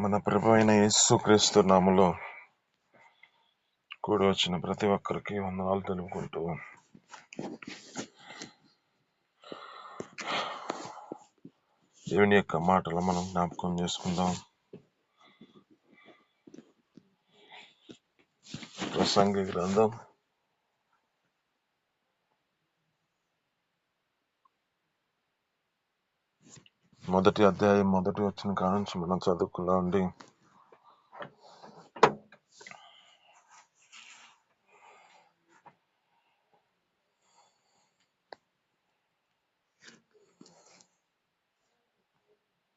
మన ప్రభు అయిన యేసుక్రీస్తు నామములో కూడి వచ్చిన ప్రతి ఒక్కరికి వందనాలు తెలుపుకుంటూ దేవుని యొక్క మాటలు మనం జ్ఞాపకం చేసుకుందాం. ప్రసంగి గ్రంథం 1వ అధ్యాయం 1వ వచనం కాడ నుంచి మనం చదువుకుందాం అండి.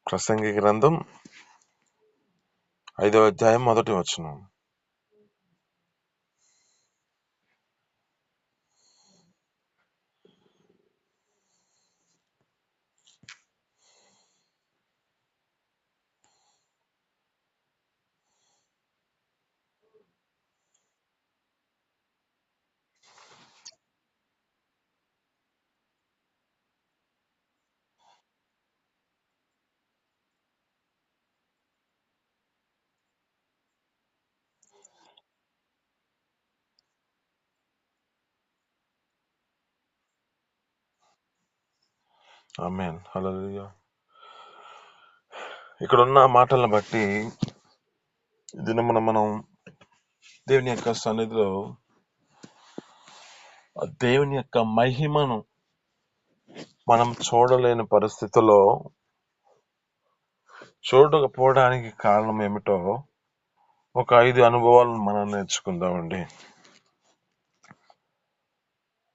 ప్రసంగి గ్రంథం 5వ అధ్యాయం 1వ వచనం. ఆమేన్. హల్లెలూయా. ఇక్కడ ఉన్న మాటలను బట్టి దినమున మనం దేవుని యొక్క సన్నిధిలో ఆ దేవుని యొక్క మహిమను మనం చూడలేని పరిస్థితుల్లో చూడకపోవడానికి కారణం ఏమిటో ఒక 5 అనుభవాలను మనం నేర్చుకుందామండి.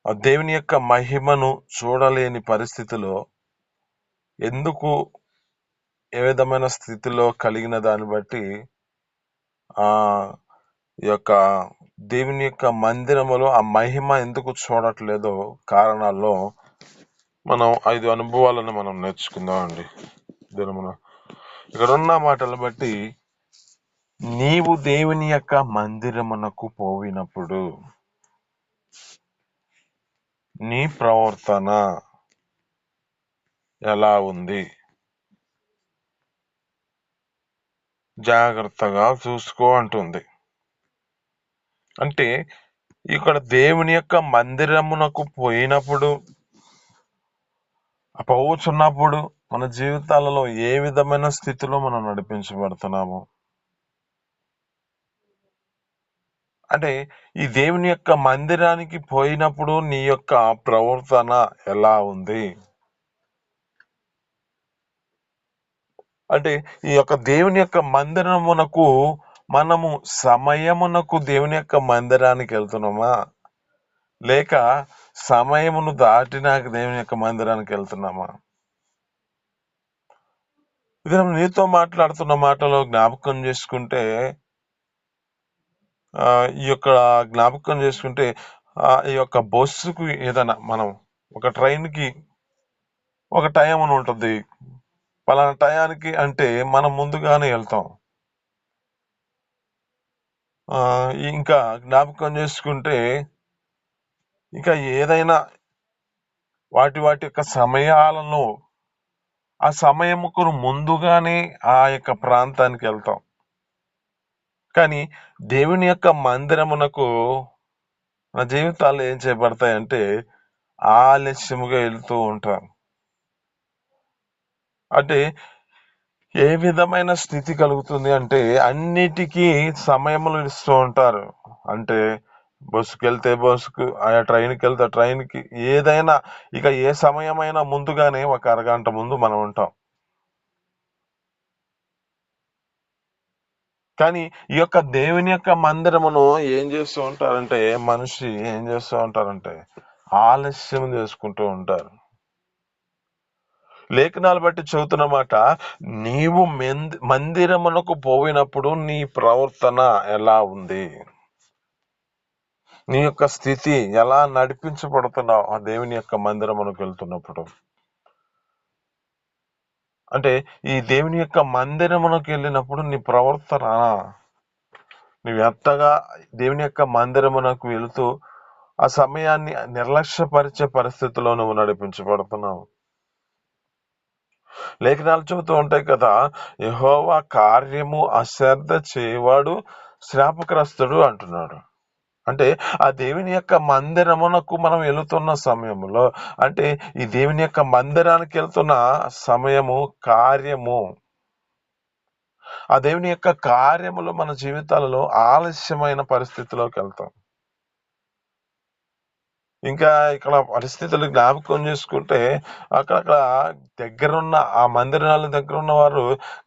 ఆ దేవుని యొక్క మహిమను చూడలేని పరిస్థితిలో ఎందుకు ఏ విధమైన స్థితిలో కలిగిన దాన్ని బట్టి ఆ ఈ యొక్క దేవుని యొక్క మందిరములో ఆ మహిమ ఎందుకు చూడట్లేదో కారణాల్లో మనం 5 అనుభవాలను మనం నేర్చుకుందామండి. ఇక్కడ ఉన్న మాటలు బట్టి నీవు దేవుని యొక్క మందిరమునకు పోయినప్పుడు నీ ప్రవర్తన ఎలా ఉంది, జాగ్రత్తగా చూసుకో అంటుంది. అంటే ఇక్కడ దేవుని యొక్క మందిరమునకు పోయినప్పుడు పోవచ్చున్నప్పుడు మన జీవితాలలో ఏ విధమైన స్థితిలో మనం నడిపించబడుతున్నాము, అంటే ఈ దేవుని యొక్క మందిరానికి పోయినప్పుడు నీ యొక్క ప్రవర్తన ఎలా ఉంది, అంటే ఈ యొక్క దేవుని యొక్క మందిరమునకు మనము సమయమునకు దేవుని యొక్క మందిరానికి వెళ్తున్నామా, లేక సమయమును దాటినాక దేవుని యొక్క మందిరానికి వెళ్తున్నామా? ఇది నీతో మాట్లాడుతున్న మాటలో జ్ఞాపకం చేసుకుంటే ఈ యొక్క బస్సుకు ఏదైనా మనం ఒక ట్రైన్కి ఒక టైం అని ఉంటుంది. పలానా టయానికి అంటే మనం ముందుగానే వెళ్తాం. ఇంకా జ్ఞాపకం చేసుకుంటే ఇంకా ఏదైనా వాటి యొక్క సమయాలను ఆ సమయముకు ముందుగానే ఆ యొక్క ప్రాంతానికి వెళ్తాం. కానీ దేవుని యొక్క మందిరమునకు మన జీవితాలు ఏం చేయబడతాయంటే ఆలస్యముగా వెళ్తూ ఉంటాం. అంటే ఏ విధమైన స్థితి కలుగుతుంది అంటే అన్నిటికీ సమయములు ఇస్తూ ఉంటారు. అంటే బస్సుకి వెళ్తే బస్సుకు, ఆయా ట్రైన్కి వెళ్తే ట్రైన్కి, ఏదైనా ఇక ఏ సమయమైనా ముందుగానే ఒక అరగంట ముందు మనం ఉంటాం. కానీ ఈ యొక్క దేవుని యొక్క మందిరమును ఏం చేస్తూ ఉంటారంటే మనిషి ఏం చేస్తూ ఉంటారంటే ఆలస్యం చేసుకుంటూ ఉంటారు. లేఖనాలు బట్టి చదువుతున్నమాట, నీవు మందిరమునకు పోయినప్పుడు నీ ప్రవర్తన ఎలా ఉంది, నీ యొక్క స్థితి ఎలా నడిపించబడుతున్నావు ఆ దేవుని యొక్క మందిరమునకు వెళ్తున్నప్పుడు. అంటే ఈ దేవుని యొక్క మందిరమునకు వెళ్ళినప్పుడు నీ ప్రవర్తన, నువ్వు ఎంతగా దేవుని యొక్క మందిరమునకు వెళుతూ ఆ సమయాన్ని నిర్లక్ష్యపరిచే పరిస్థితిలో నువ్వు నడిపించబడుతున్నావు. లేఖనాలు చెబుతూ ఉంటాయి కదా, యెహోవా కార్యము అశ్రద్ధ చేయవాడు శాపగ్రస్తుడు అంటున్నాడు. అంటే ఆ దేవుని యొక్క మందిరమునకు మనం వెళుతున్న సమయంలో, అంటే ఈ దేవుని యొక్క మందిరానికి వెళ్తున్న సమయము, కార్యము, ఆ దేవుని యొక్క కార్యములు మన జీవితాలలో ఆలస్యమైన పరిస్థితిలోకి వెళ్తాం. ఇంకా ఇక్కడ పరిస్థితులు జ్ఞాపకం చేసుకుంటే, అక్కడక్కడ దగ్గరున్న ఆ మందిరాల దగ్గర ఉన్న వారు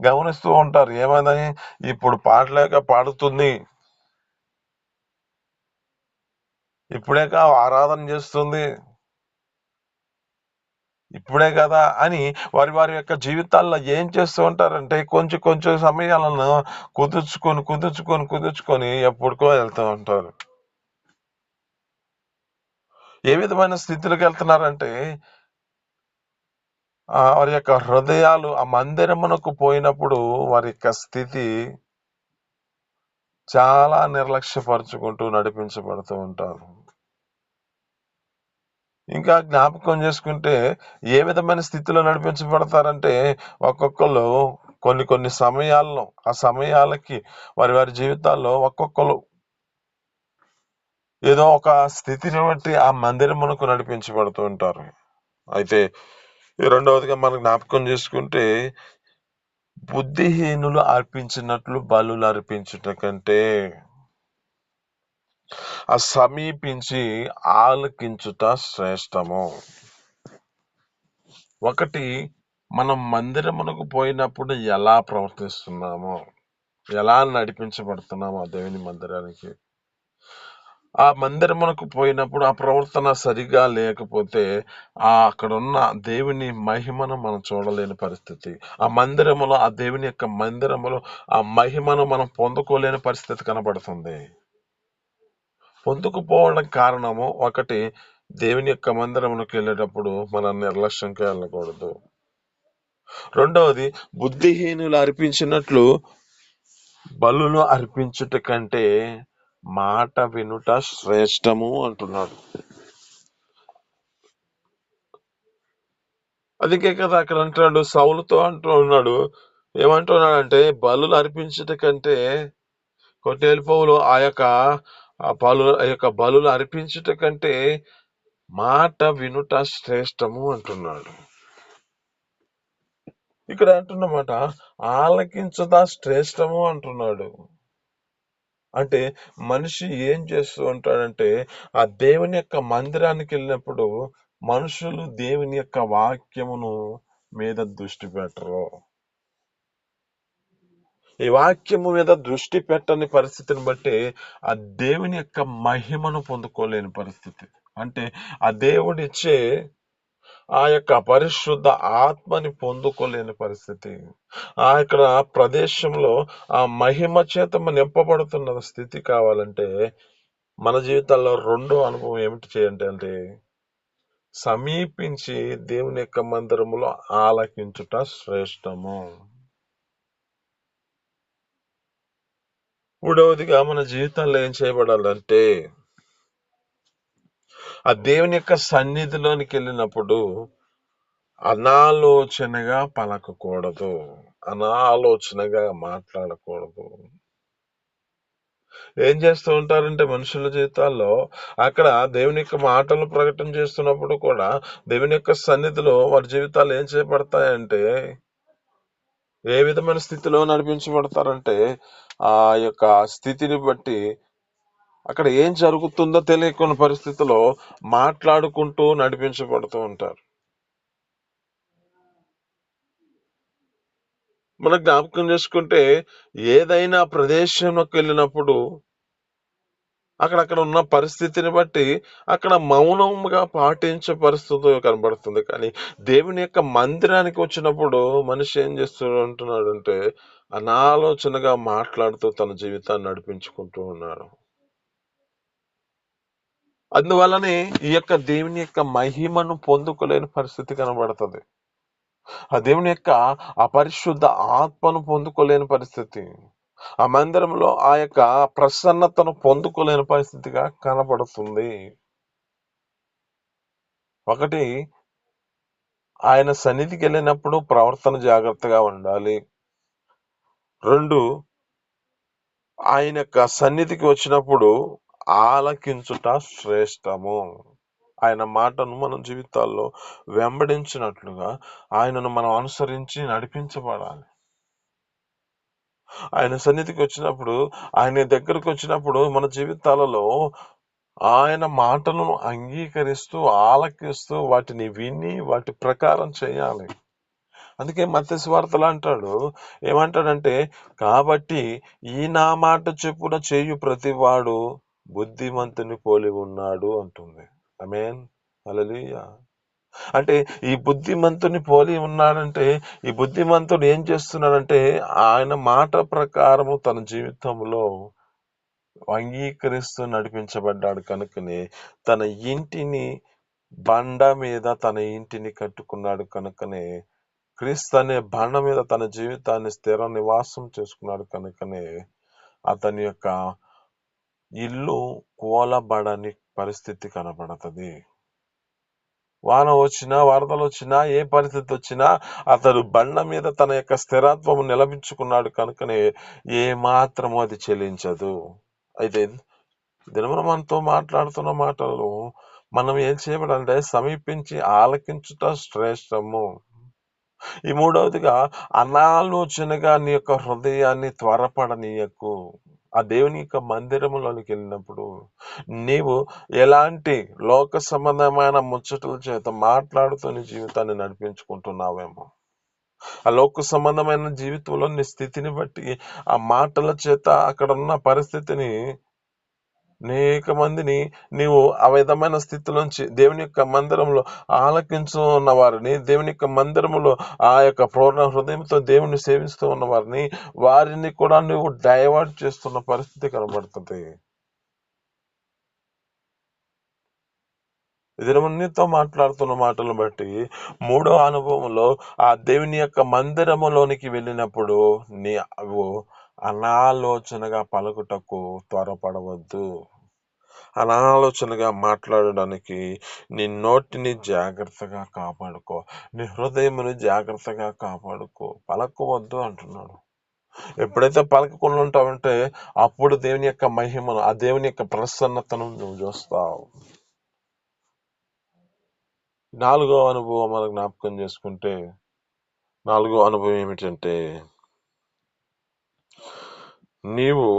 గమనిస్తూ ఉంటారు. ఏమని? ఇప్పుడు పాడలేక పాడుతుంది, ఇప్పుడేగా ఆరాధన చేస్తుంది, ఇప్పుడే కదా అని వారి వారి యొక్క జీవితాల్లో ఏం చేస్తూ ఉంటారంటే, కొంచెం కొంచెం సమయాలను కుదుర్చుకొని ఎప్పుడుకో వెళ్తూ ఉంటారు. ఏ విధమైన స్థితిలోకి వెళ్తున్నారంటే, వారి యొక్క హృదయాలు ఆ మందిరమునకు పోయినప్పుడు వారి యొక్క స్థితి చాలా నిర్లక్ష్యపరుచుకుంటూ నడిపించబడుతూ ఉంటారు. ఇంకా జ్ఞాపకం చేసుకుంటే ఏ విధమైన స్థితిలో నడిపించబడతారంటే, ఒక్కొక్కరు కొన్ని కొన్ని సమయాల్లో, ఆ సమయాలకి వారి వారి జీవితాల్లో ఒక్కొక్కరు ఏదో ఒక స్థితిని బట్టి ఆ మందిరమునకు నడిపించబడుతూ ఉంటారు. అయితే రెండవదిగా మనం జ్ఞాపకం చేసుకుంటే, బుద్ధిహీనులు అర్పించినట్లు బలులు అర్పించుట కంటే సమీపించి ఆలకించుట శ్రేష్టము. ఒకటి, మనం మందిరమునకు పోయినప్పుడు ఎలా ప్రవర్తిస్తున్నామో, ఎలా నడిపించబడుతున్నామో ఆ దేవుని మందిరానికి, ఆ మందిరమునకు పోయినప్పుడు ఆ ప్రవర్తన సరిగా లేకపోతే అక్కడున్న దేవుని మహిమను మనం చూడలేని పరిస్థితి. ఆ దేవుని యొక్క మందిరములో ఆ మహిమను మనం పొందుకోలేని పరిస్థితి కనబడుతుంది. పొందుకుపోవడానికి కారణము ఒకటి, దేవుని యొక్క మందిరమునకు వెళ్ళేటప్పుడు మనం నిర్లక్ష్యంగా వెళ్ళకూడదు. రెండవది, బుద్ధిహీనులు అర్పించినట్లు బలులు అర్పించుట కంటే మాట వినుట శ్రేష్టము అంటున్నాడు. అందుకే కదా అక్కడ అంటున్నాడు, సౌలుతో అంటూ ఉన్నాడు, ఏమంటున్నాడంటే, బలులు అర్పించుట కంటే కొట్టేలు పౌలు ఆ యొక్క బలులు అర్పించుట కంటే మాట వినుట శ్రేష్టము అంటున్నాడు. ఇక్కడ అంటున్నమాట ఆలకించుట శ్రేష్టము అంటున్నాడు. అంటే మనిషి ఏం చేస్తూ ఉంటాడంటే, ఆ దేవుని యొక్క మందిరానికి వెళ్ళినప్పుడు మనుషులు దేవుని యొక్క వాక్యమును మీద దృష్టి పెట్టరు. ఈ వాక్యము మీద దృష్టి పెట్టని పరిస్థితిని బట్టి ఆ దేవుని యొక్క మహిమను పొందుకోలేని పరిస్థితి. అంటే ఆ దేవుడిచ్చే ఆ యొక్క పరిశుద్ధ ఆత్మని పొందుకోలేని పరిస్థితి. ఇక్కడ ప్రదేశంలో ఆ మహిమ చేత నింపబడుతున్న స్థితి కావాలంటే మన జీవితాల్లో రెండో అనుభవం ఏమిటి చేయండి అంటే, సమీపించి దేవుని యొక్క మందిరములో ఆలకించుట శ్రేష్టము. మూడవదిగా మన జీవితాల్లో ఏం చేయబడాలంటే, ఆ దేవుని యొక్క సన్నిధిలోనికి వెళ్ళినప్పుడు అనాలోచనగా పలకకూడదు, అనాలోచనగా మాట్లాడకూడదు. ఏం చేస్తూ ఉంటారంటే మనుషుల జీవితాల్లో అక్కడ దేవుని యొక్క మాటలు ప్రకటన చేస్తున్నప్పుడు కూడా దేవుని యొక్క సన్నిధిలో వారి జీవితాలు ఏం చేయబడతాయంటే, ఏ విధమైన స్థితిలో నడిపించబడతారంటే, ఆ యొక్క స్థితిని బట్టి అక్కడ ఏం జరుగుతుందో తెలియకున్న పరిస్థితిలో మాట్లాడుకుంటూ నడిపించబడుతూ ఉంటారు. మనం జ్ఞాపకం చేసుకుంటే, ఏదైనా ప్రదేశంలోకి వెళ్ళినప్పుడు అక్కడ ఉన్న పరిస్థితిని బట్టి అక్కడ మౌనంగా పాటించే పరిస్థితి కనబడుతుంది. కానీ దేవుని యొక్క మందిరానికి వచ్చినప్పుడు మనిషి ఏం చేస్తూ ఉంటున్నాడు అంటే, అనాలోచనగా మాట్లాడుతూ తన జీవితాన్ని నడిపించుకుంటూ ఉన్నాడు. అందువల్లనే ఈ యొక్క దేవుని యొక్క మహిమను పొందుకోలేని పరిస్థితి కనబడుతుంది. ఆ దేవుని యొక్క అపరిశుద్ధ ఆత్మను పొందుకోలేని పరిస్థితి, ఆ మందిరంలో ఆ యొక్క ప్రసన్నతను పొందుకోలేని పరిస్థితిగా కనబడుతుంది. ఒకటి, ఆయన సన్నిధికి వెళ్ళినప్పుడు ప్రవర్తన జాగ్రత్తగా ఉండాలి. 2, ఆయన యొక్క సన్నిధికి వచ్చినప్పుడు ఆలకించుట శ్రేష్టము. ఆయన మాటను మన జీవితాల్లో వెంబడించినట్లుగా ఆయనను మనం అనుసరించి నడిపించబడాలి. ఆయన సన్నిధికి వచ్చినప్పుడు, ఆయన దగ్గరకు వచ్చినప్పుడు మన జీవితాలలో ఆయన మాటలను అంగీకరిస్తూ, ఆలకిస్తూ, వాటిని విని వాటి ప్రకారం చేయాలి. అందుకే మత్తయి సువార్తలో అంటాడు, ఏమంటాడంటే, కాబట్టి ఈ నా మాట చొప్పున చేయు ప్రతివాడు బుద్ధిమంతుని పోలి ఉన్నాడు అంటుంది. ఆమేన్. హల్లెలూయా. అంటే ఈ బుద్ధిమంతుని పోలి ఉన్నాడంటే, ఈ బుద్ధిమంతుడు ఏం చేస్తున్నాడంటే, ఆయన మాట ప్రకారము తన జీవితంలో అంగీకరిస్తూ నడిపించబడ్డాడు కనుకనే తన ఇంటిని బండ మీద తన ఇంటిని కట్టుకున్నాడు కనుకనే, క్రీస్తు అనే బండ మీద తన జీవితాన్ని స్థిర నివాసం చేసుకున్నాడు కనుకనే అతని యొక్క ఇల్లు కూలబడని పరిస్థితి కనబడుతుంది. వాన వచ్చినా, వరదలు వచ్చినా, ఏ పరిస్థితి వచ్చినా అతడు బండ మీద తన యొక్క స్థిరత్వము నిలబించుకున్నాడు కనుకనే ఏ మాత్రము అది చెలించదు. అయితే దినమున మనతో మాట్లాడుతున్న మాటలు మనం ఏం చేయబడాలంటే సమీపించి ఆలకించుట శ్రేష్టము. ఈ 3వదిగా అనాలోచనగా నీ యొక్క హృదయాన్ని త్వరపడనీయకు. ఆ దేవుని యొక్క మందిరములోనికి వెళ్ళినప్పుడు నీవు ఎలాంటి లోక సంబంధమైన ముచ్చటల చేత మాట్లాడుతూ నీ జీవితాన్ని నడిపించుకుంటున్నావేమో. ఆ లోక సంబంధమైన జీవితంలో నీ స్థితిని బట్టి ఆ మాటల చేత అక్కడ ఉన్న పరిస్థితిని అనేక మందిని నీవు ఆ విధమైన స్థితిలోంచి దేవుని యొక్క మందిరంలో ఆలకించు ఉన్న వారిని, దేవుని యొక్క మందిరములో ఆ యొక్క పూర్ణ హృదయంతో దేవుని సేవిస్తూ ఉన్న వారిని కూడా నువ్వు డైవర్ట్ చేస్తున్న పరిస్థితి కనబడుతుంది. నీతో మాట్లాడుతున్న మాటలను బట్టి 3వ అనుభవంలో ఆ దేవుని యొక్క మందిరములోనికి వెళ్ళినప్పుడు నీవు అనాలోచనగా పలుకుటకు త్వరపడవద్దు. అనాలోచనగా మాట్లాడడానికి నీ నోటిని జాగ్రత్తగా కాపాడుకో, నీ హృదయముని జాగ్రత్తగా కాపాడుకో, పలకవద్దు అంటున్నాడు. ఎప్పుడైతే పలకకుండా ఉంటావంటే అప్పుడు దేవుని యొక్క మహిమను, ఆ దేవుని యొక్క ప్రసన్నతను నువ్వు చూస్తావు. 4వ అనుభవం మనం జ్ఞాపకం చేసుకుంటే, 4వ అనుభవం ఏమిటంటే, నీవు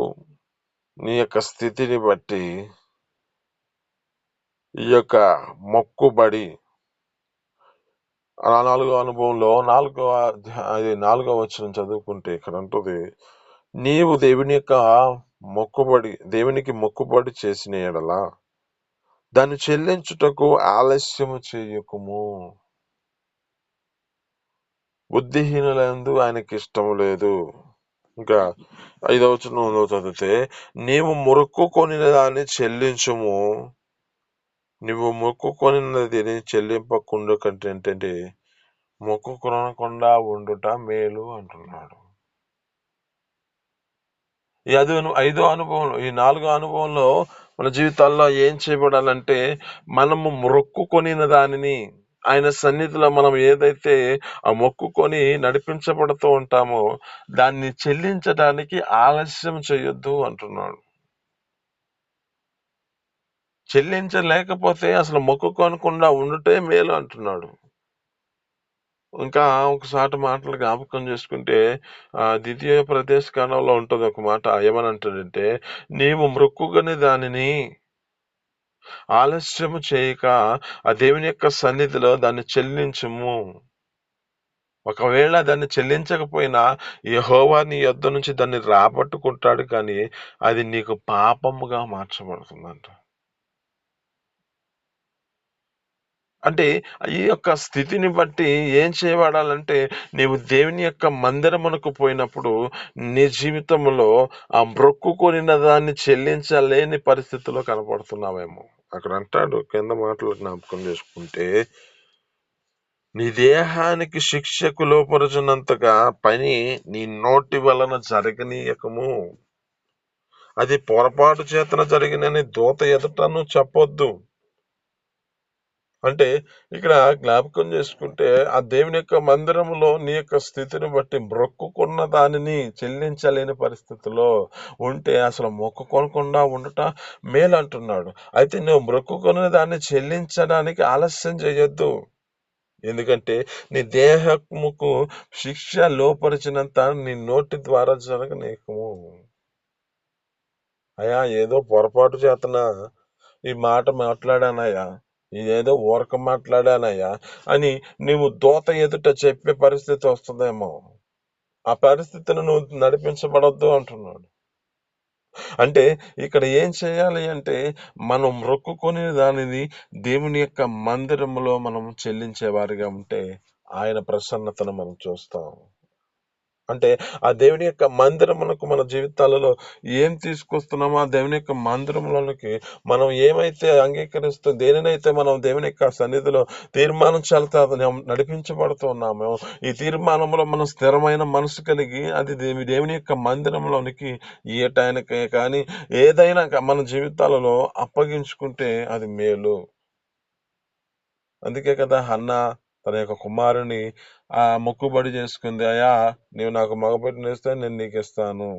నీ యొక్క స్థితిని బట్టి ఈ యొక్క మొక్కుబడి, ఆ 4వ అనుభవంలో 4వ వచనం చదువుకుంటే ఇక్కడ అంటుంది, నీవు దేవునికి మొక్కుబడి చేసిన ఎడల దాన్ని చెల్లించుటకు ఆలస్యము చేయకుము. బుద్ధిహీనులందు ఆయనకి ఇష్టం లేదు. ఇంకా 5వ వచనంలో చదివితే, నీవు మొక్కుకొనిన దాన్ని చెల్లించుము. నువ్వు మొక్కుకొనినది చెల్లింపకుండా కంటే ఏంటంటే మొక్కుకొనకుండా ఉండుట మేలు అంటున్నాడు. ఈ 5వ అనుభవంలో, ఈ 4వ అనుభవంలో మన జీవితాల్లో ఏం చేయబడాలంటే, మనము మొక్కుకొనిన దానిని ఆయన సన్నిధిలో మనం ఏదైతే ఆ మొక్కుకొని నడిపించబడుతూ ఉంటామో దాన్ని చెల్లించడానికి ఆలస్యం చేయొద్దు అంటున్నాడు. చెల్లించలేకపోతే అసలు మొక్కుకొనకుండా ఉండుటే మేలు అంటున్నాడు. ఇంకా ఒకసారి మాటలు జ్ఞాపకం చేసుకుంటే, ద్వితీయోపదేశ కాండంలో ఉంటది ఒక మాట. ఏమనంటాడంటే, నీవు మొక్కుకొని దానిని ఆలస్యము చేయక ఆ దేవుని యొక్క సన్నిధిలో దాన్ని చెల్లించుము. ఒకవేళ దాన్ని చెల్లించకపోయినా యెహోవా నీ యొద్ద నుంచి దాన్ని రాబట్టుకుంటాడు, కానీ అది నీకు పాపముగా మార్చబడుతుందంట. అంటే ఈ యొక్క స్థితిని బట్టి ఏం చేయబడాలంటే, నీవు దేవుని యొక్క మందిరమునకు పోయినప్పుడు నీ జీవితంలో ఆ మొక్కుకొనిన దాన్ని చెల్లించలేని పరిస్థితిలో కనపడుతున్నావేమో. అక్కడ అంటాడు కింద మాటలు జ్ఞాపకం చేసుకుంటే, నీ దేహానికి శిక్షకు లోపరుచున్నంతగా పని నీ నోటి వలన జరగనీయకము. అది పొరపాటు చేతన జరిగినని దూత ఎదుటను చెప్పొద్దు. అంటే ఇక్కడ జ్ఞాపకం చేసుకుంటే ఆ దేవుని యొక్క మందిరంలో నీ యొక్క స్థితిని బట్టి మొక్కుకున్న దానిని చెల్లించలేని పరిస్థితిలో ఉంటే అసలు మొక్కుకోకుండా ఉండట మేలు అంటున్నాడు. అయితే నువ్వు మొక్కుకున్న దాన్ని చెల్లించడానికి ఆలస్యం చేయొద్దు. ఎందుకంటే నీ దేహముకు శిక్ష లోపరిచినంత నీ నోటి ద్వారా జరగనీకు. అయ్యా ఏదో పొరపాటు చేతన ఈ మాట మాట్లాడానయ్యా, ఇదేదో ఊరక మాట్లాడానయ్యా అని నువ్వు దూత ఎదుట చెప్పే పరిస్థితి వస్తుందేమో. ఆ పరిస్థితిని నువ్వు నడిపించబడొద్దు అంటున్నాడు. అంటే ఇక్కడ ఏం చేయాలి అంటే మనం మొక్కుకొని దానిని దేవుని యొక్క మందిరములో మనం చెల్లించే వారిగా ఉంటే ఆయన ప్రసన్నతను మనం చూస్తాం. అంటే ఆ దేవుని యొక్క మందిరమునకు మన జీవితాలలో ఏం తీసుకొస్తున్నామో ఆ దేవుని యొక్క మందిరంలోనికి మనం ఏమైతే అంగీకరిస్తూ దేనినైతే మనం దేవుని యొక్క సన్నిధిలో తీర్మానించాలతో నడిపించబడుతున్నామో ఈ తీర్మానంలో మనం స్థిరమైన మనసు కలిగి అది దేవుని యొక్క మందిరంలోనికి ఈయటానికే కానీ ఏదైనా మన జీవితాలలో అప్పగించుకుంటే అది మేలు. అందుకే కదా హన్నా తన యొక్క కుమారుని మొక్కుబడి చేసుకుంది. అయ్యా నీవు నాకు మగబిడ్డనిస్తే నేను నీకు ఇస్తాను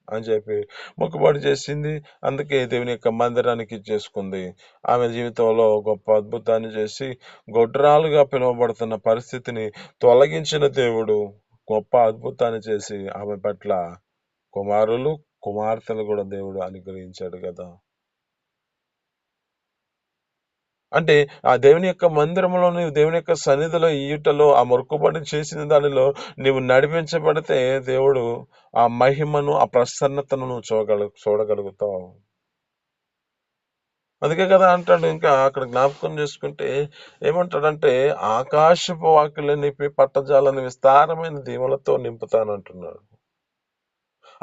అని చెప్పి మొక్కుబడి చేసింది. అందుకే దేవుని యొక్క మందిరానికి ఇచ్చేసుకుంది. ఆమె జీవితంలో గొప్ప అద్భుతాన్ని చేసి గొడ్రాలుగా పిలువబడుతున్న పరిస్థితిని తొలగించిన దేవుడు గొప్ప అద్భుతాన్ని చేసి ఆమె పట్ల కుమారులు కుమార్తెలు కూడా దేవుడు అనుగ్రహించాడు కదా. అంటే ఆ దేవుని యొక్క మందిరంలో నీవు దేవుని యొక్క సన్నిధిలో ఈటలో ఆ మొక్కుబడి చేసిన దానిలో నీవు నడిపించబడితే దేవుడు ఆ మహిమను ఆ ప్రసన్నతను నువ్వు చూడగలుగుతావు. అందుకే కదా అంటాడు ఇంకా అక్కడ జ్ఞాపకం చేసుకుంటే ఏమంటాడంటే ఆకాశపు వాకిలి నిప్పి పట్టజాలని విస్తారమైన దీవులతో నింపుతానంటున్నాడు.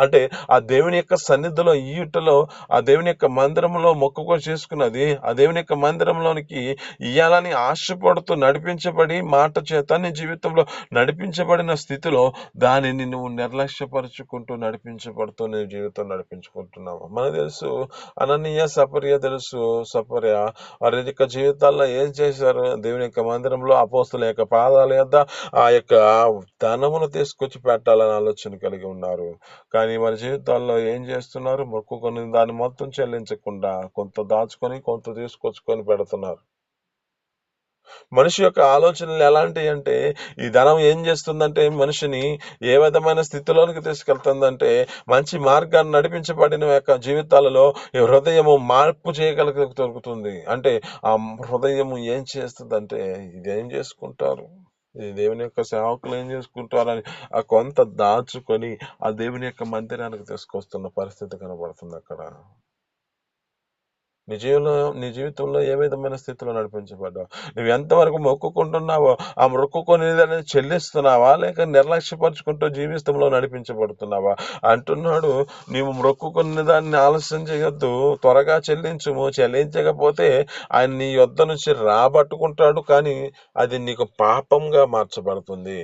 అంటే ఆ దేవుని యొక్క సన్నిధిలో ఈటలో ఆ దేవుని యొక్క మందిరంలో మొక్కుకొని చేసుకున్నది ఆ దేవుని యొక్క మందిరంలోనికి ఇయ్యాలని ఆశపడుతూ నడిపించబడి మాట చేత నీ జీవితంలో నడిపించబడిన స్థితిలో దానిని నువ్వు నిర్లక్ష్యపరుచుకుంటూ నడిపించబడుతూ నీ జీవితం నడిపించుకుంటున్నావు. మనకు తెలుసు అననీయ సపర్య తెలుసు. సపర్య వారి యొక్క జీవితాల్లో ఏం చేశారు? దేవుని యొక్క మందిరంలో అపోస్తుల యొక్క పాదాల యొద్ద ఆ యొక్క ధనమును తీసుకొచ్చి పెట్టాలని ఆలోచన కలిగి ఉన్నారు. కానీ వారి జీవితాల్లో ఏం చేస్తున్నారు? మొక్కుకొని దాన్ని మొత్తం చెల్లించకుండా కొంత దాచుకొని కొంత తీసుకొచ్చుకొని పెడుతున్నారు. మనిషి యొక్క ఆలోచనలు ఎలాంటివి అంటే ఈ ధనం ఏం చేస్తుందంటే మనిషిని ఏ విధమైన స్థితిలోనికి తీసుకెళ్తుందంటే మంచి మార్గాన్ని నడిపించబడిన యొక్క జీవితాలలో ఈ హృదయము మార్పు చేయగలుగుతుంది. అంటే ఆ హృదయము ఏం చేస్తుందంటే ఇదేం చేసుకుంటారు, ఈ దేవుని యొక్క సేవకులు ఏం చేసుకుంటారని ఆ కొంత దాచుకొని ఆ దేవుని యొక్క మందిరానికి తీసుకొస్తున్న పరిస్థితి కనబడుతుంది అక్కడ. నీ జీవితంలో ఏ విధమైన స్థితిలో నడిపించబడ్డావు? నువ్వు ఎంతవరకు మొక్కుకుంటున్నావో ఆ మొక్కుకునేదాన్ని చెల్లిస్తున్నావా లేక నిర్లక్ష్యపరుచుకుంటూ జీవితంలో నడిపించబడుతున్నావా అంటున్నాడు. నీవు మొక్కుకున్న దాన్ని ఆలస్యం చేయొద్దు, త్వరగా చెల్లించుము. చెల్లించకపోతే ఆయన నీ యొద్ద నుంచి రాబట్టుకుంటాడు, కానీ అది నీకు పాపంగా మార్చబడుతుంది.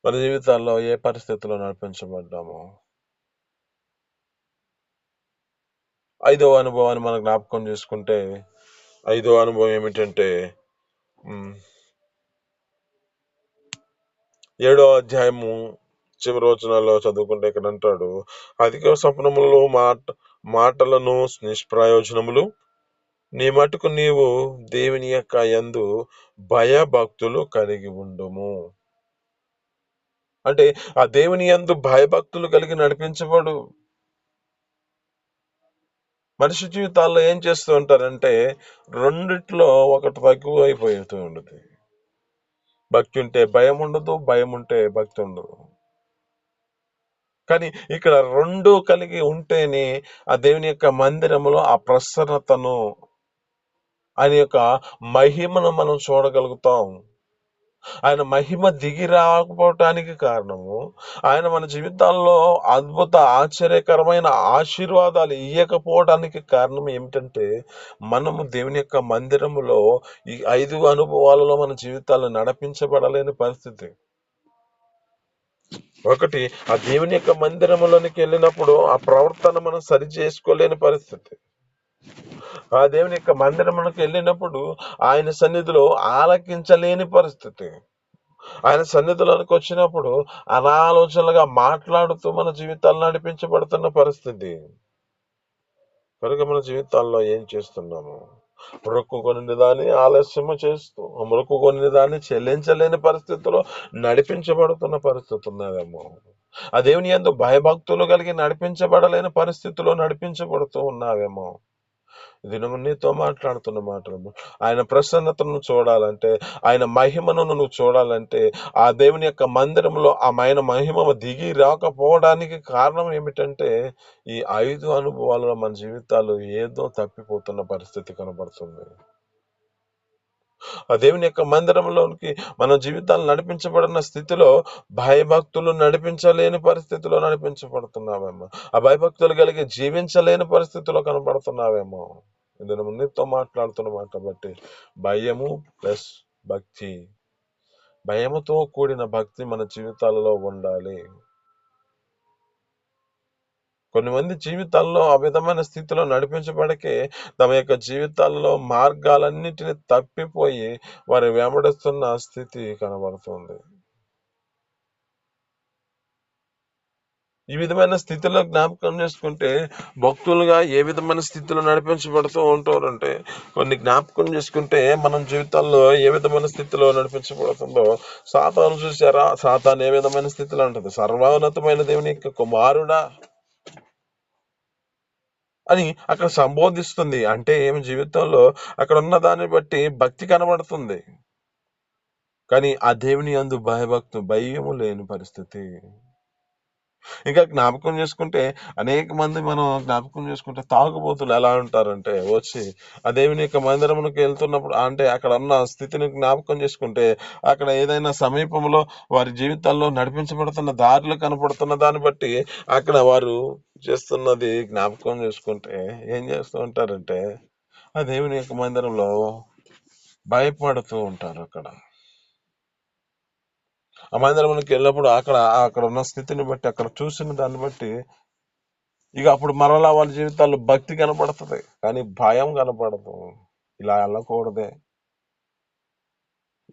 మన జీవితాల్లో ఏ పరిస్థితిలో నడిపించబడ్డామో ఐదవ అనుభవాన్ని మనం జ్ఞాపకం చేసుకుంటే ఐదవ అనుభవం ఏమిటంటే 7వ అధ్యాయము చివరి వచనాల్లో చదువుకుంటే ఇక్కడ అంటాడు, అధిక స్వప్నములు మాటలను నిష్ప్రయోజనములు నీ మటుకు నీవు దేవుని యొక్క యందు భయభక్తులు కలిగి ఉండుము. అంటే ఆ దేవుని యందు భయభక్తులు కలిగి నడిపించబడు. మనిషి జీవితాల్లో ఏం చేస్తూ ఉంటారంటే రెండిట్లో ఒకటి తక్కువ అయిపోతూ ఉండదు. భక్తి ఉంటే భయం ఉండదు, భయం ఉంటే భక్తి ఉండదు. కానీ ఇక్కడ రెండు కలిగి ఉంటేనే ఆ దేవుని యొక్క మందిరంలో ఆ ప్రసన్నతను ఆయన యొక్క మహిమను మనం చూడగలుగుతాం. ఆయన మహిమ దిగి రాకపోవటానికి కారణము ఆయన మన జీవితాల్లో అద్భుత ఆశ్చర్యకరమైన ఆశీర్వాదాలు ఇయ్యకపోవడానికి కారణం ఏమిటంటే మనము దేవుని యొక్క మందిరములో ఈ 5 అనుభవాలలో మన జీవితాలు నడిపించబడలేని పరిస్థితి. ఒకటి, ఆ దేవుని యొక్క మందిరములోనికి వెళ్ళినప్పుడు ఆ ప్రవర్తన మనం సరి చేసుకోలేని పరిస్థితి. ఆ దేవుని యొక్క మందిరమునకు వెళ్ళినప్పుడు ఆయన సన్నిధిలో ఆలకించలేని పరిస్థితి. ఆయన సన్నిధిలోనికి వచ్చినప్పుడు అనాలోచనలుగా మాట్లాడుతూ మన జీవితాలు నడిపించబడుతున్న పరిస్థితి. కనుక మన జీవితాల్లో ఏం చేస్తున్నాము? మొక్కుకొనిన దాన్ని ఆలస్యము చేస్తూ, మొక్కుకొనిన దాన్ని చెల్లించలేని పరిస్థితిలో నడిపించబడుతున్న పరిస్థితి ఉన్నదేమో. ఆ దేవుని యందు భయభక్తులు కలిగి నడిపించబడలేని పరిస్థితిలో నడిపించబడుతూ ఉన్నావేమో. దినము నీతో మాట్లాడుతున్న మాటలు. ఆయన ప్రసన్నతను చూడాలంటే, ఆయన మహిమను నువ్వు చూడాలంటే, ఆ దేవుని యొక్క మందిరంలో ఆయన మహిమ దిగి రాకపోవడానికి కారణం ఏమిటంటే, ఈ 5 అనుభవాలలో మన జీవితాలు ఏదో తప్పిపోతున్న పరిస్థితి కనబడుతుంది. ఆ దేవుని యొక్క మందిరంలోనికి మన జీవితాలు నడిపించబడిన స్థితిలో భయభక్తులు నడిపించలేని పరిస్థితిలో నడిపించబడుతున్నావేమో. ఆ భయభక్తులు కలిగి జీవించలేని పరిస్థితిలో కనబడుతున్నావేమో. ఇందులో నీతో మాట్లాడుతున్న మాట బట్టి భయము ప్లస్ భక్తి, భయముతో కూడిన భక్తి మన జీవితాలలో ఉండాలి. కొన్ని మంది జీవితాల్లో ఆ విధమైన స్థితిలో నడిపించబడకే తమ యొక్క జీవితాల్లో మార్గాలన్నిటిని తప్పిపోయి వారు వెంబడిస్తున్న స్థితి కనబడుతుంది. ఈ విధమైన స్థితిలో జ్ఞాపకం చేసుకుంటే భక్తులుగా ఏ విధమైన స్థితిలో నడిపించబడుతూ ఉంటారంటే, కొన్ని జ్ఞాపకం చేసుకుంటే మనం జీవితాల్లో ఏ విధమైన స్థితిలో నడిపించబడుతుందో సాతాను చూసారా? సాతాను ఏ విధమైన స్థితిలో ఉంటుంది? సర్వోన్నతమైన దేవుని యొక్క కుమారుడా అని అక్కడ సంబోధిస్తుంది. అంటే ఏమి జీవితంలో అక్కడ ఉన్న దాన్ని బట్టి భక్తి కనబడుతుంది, కానీ ఆ దేవుని యందు భయము లేని పరిస్థితి. ఇంకా జ్ఞాపకం చేసుకుంటే అనేక మంది మనం జ్ఞాపకం చేసుకుంటే తాగుబోతులు ఎలా ఉంటారంటే వచ్చి ఆ దేవుని యొక్క మందిరమునకు వెళ్తున్నప్పుడు అంటే అక్కడ ఉన్న స్థితిని జ్ఞాపకం చేసుకుంటే అక్కడ ఏదైనా సమీపంలో వారి జీవితాల్లో నడిపించబడుతున్న దారులు కనపడుతున్న దాన్ని బట్టి అక్కడ వారు చేస్తున్నది జ్ఞాపకం చేసుకుంటే ఏం చేస్తూ ఉంటారంటే ఆ దేవుని యొక్క మందిరంలో భయపడుతూ ఉంటారు. అక్కడ ఆ మందిరంలోకి వెళ్ళినప్పుడు అక్కడ అక్కడ ఉన్న స్థితిని బట్టి అక్కడ చూసిన దాన్ని బట్టి ఇక అప్పుడు మరలా వాళ్ళ జీవితాల్లో భక్తి కనపడుతుంది, కానీ భయం కనపడదు. ఇలా వెళ్ళకూడదే,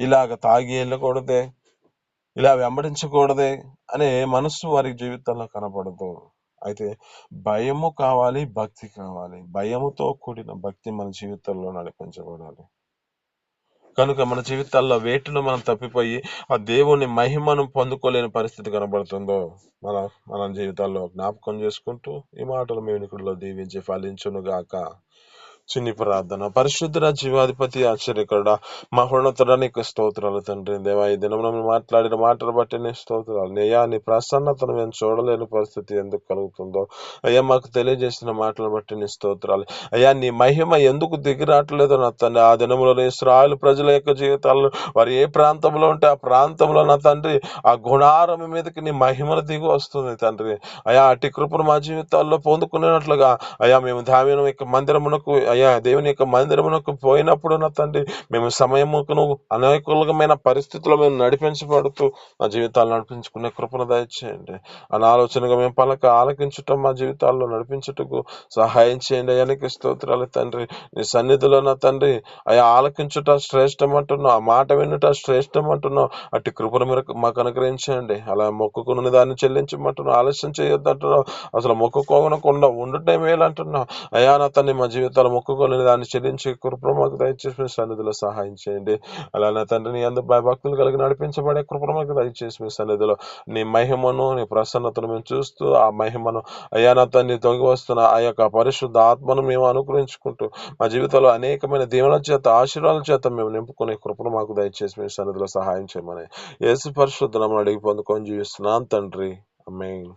ఇలాగ తాగి వెళ్ళకూడదే, ఇలా వెంబడించకూడదే అనే మనస్సు వారి జీవితంలో కనపడదు. అయితే భయము కావాలి, భక్తి కావాలి. భయముతో కూడిన భక్తి మన జీవితంలో నడిపించబడాలి. కనుక మన జీవితాల్లో వేటిలో మనం తప్పిపోయి ఆ దేవుని మహిమను పొందుకోలేని పరిస్థితి కనబడుతుందో మన మన జీవితాల్లో జ్ఞాపకం చేసుకుంటూ ఈ మాటలు మీ వినికిడిలో దీవించి ఫలించును గాక. చిన్ని ప్రార్థన. పరిశుద్ధుడ జీవాధిపతి ఆశ్చర్యకరుడ మహోన్నతుడ నీకు స్తోత్రాలు తండ్రి. దేవా ఈ దినం మాట్లాడిన మాటలు బట్టి నీ స్తోత్రాలు. అయ్యా నీ ప్రసన్నతను మేము చూడలేని పరిస్థితి ఎందుకు కలుగుతుందో అయ్యా మాకు తెలియజేసిన మాటలు బట్టి నీ స్తోత్రాలు. అయ్యా నీ మహిమ ఎందుకు దిగిరావట్లేదో నా తండ్రి, ఆ దినంలో ఇశ్రాయేలు ప్రజల యొక్క జీవితాల్లో వారు ఏ ప్రాంతంలో ఉంటే ఆ ప్రాంతంలో నా తండ్రి ఆ గుడారం మీదకి నీ మహిమను దిగి వస్తుంది తండ్రి. అయ్యా అట్టి కృపను మా జీవితాల్లో పొందుకునేట్లుగా అయ్యా మేము దావీదు యొక్క మందిరమునకు అయ్యా దేవుని యొక్క మందిరమునకు పోయినప్పుడు నా తండ్రి మేము సమయమును అనేకమైన పరిస్థితుల్లో మేము నడిపించబడుతూ మా జీవితాలు నడిపించుకునే కృపను దయచేయండి. అనాలోచనగా మేము ఆలకించటం మా జీవితాల్లో నడిపించుటకు సహాయం చేయండి. అయ్యానికి స్తోత్రాలు తండ్రి. నీ సన్నిధిలో నా తండ్రి అయ్యా ఆలకించుట శ్రేష్టం అంటున్నావు, ఆ మాట వినుట శ్రేష్టం అంటున్నావు. అట్టి కృపను మీరు మాకు అనుగ్రహించండి. అలా మొక్కుకున్న దాన్ని చెల్లించమంటున్నావు, ఆలస్యం చేయొద్దు అంటున్నావు, అసలు మొక్కుకోనకుండా ఉండటమే మేలు అంటున్నావు. అయ్యా నా తండ్రి మా జీవితాలు మొక్కుకోలేని దాన్ని చెల్లించి కృపను మాకు దయచేసి మీ సన్నిధిలో సహాయం చేయండి. అలా నా తండ్రి నీ అందరూ భక్తులు కలిగి నడిపించబడే కృపను మాకు దయచేసి మీ సన్నిధిలో నీ మహిమను నీ ప్రసన్నతను మేము చూస్తూ ఆ మహిమను అయ్యా నా తండ్రి తొగి వస్తున్న ఆ యొక్క పరిశుద్ధ ఆత్మను మేము అనుగ్రహించుకుంటూ మా జీవితంలో అనేకమైన దీవెనల చేత ఆశీర్వాదాల చేత మేము నింపుకునే కృపను మాకు దయచేసి మీ సన్నిధిలో సహాయం చేయమని యేసు పరిశుద్ధ నామమున అడిగి పొందుకొని జీవిస్తున్నాను తండ్రి. ఆమేన్.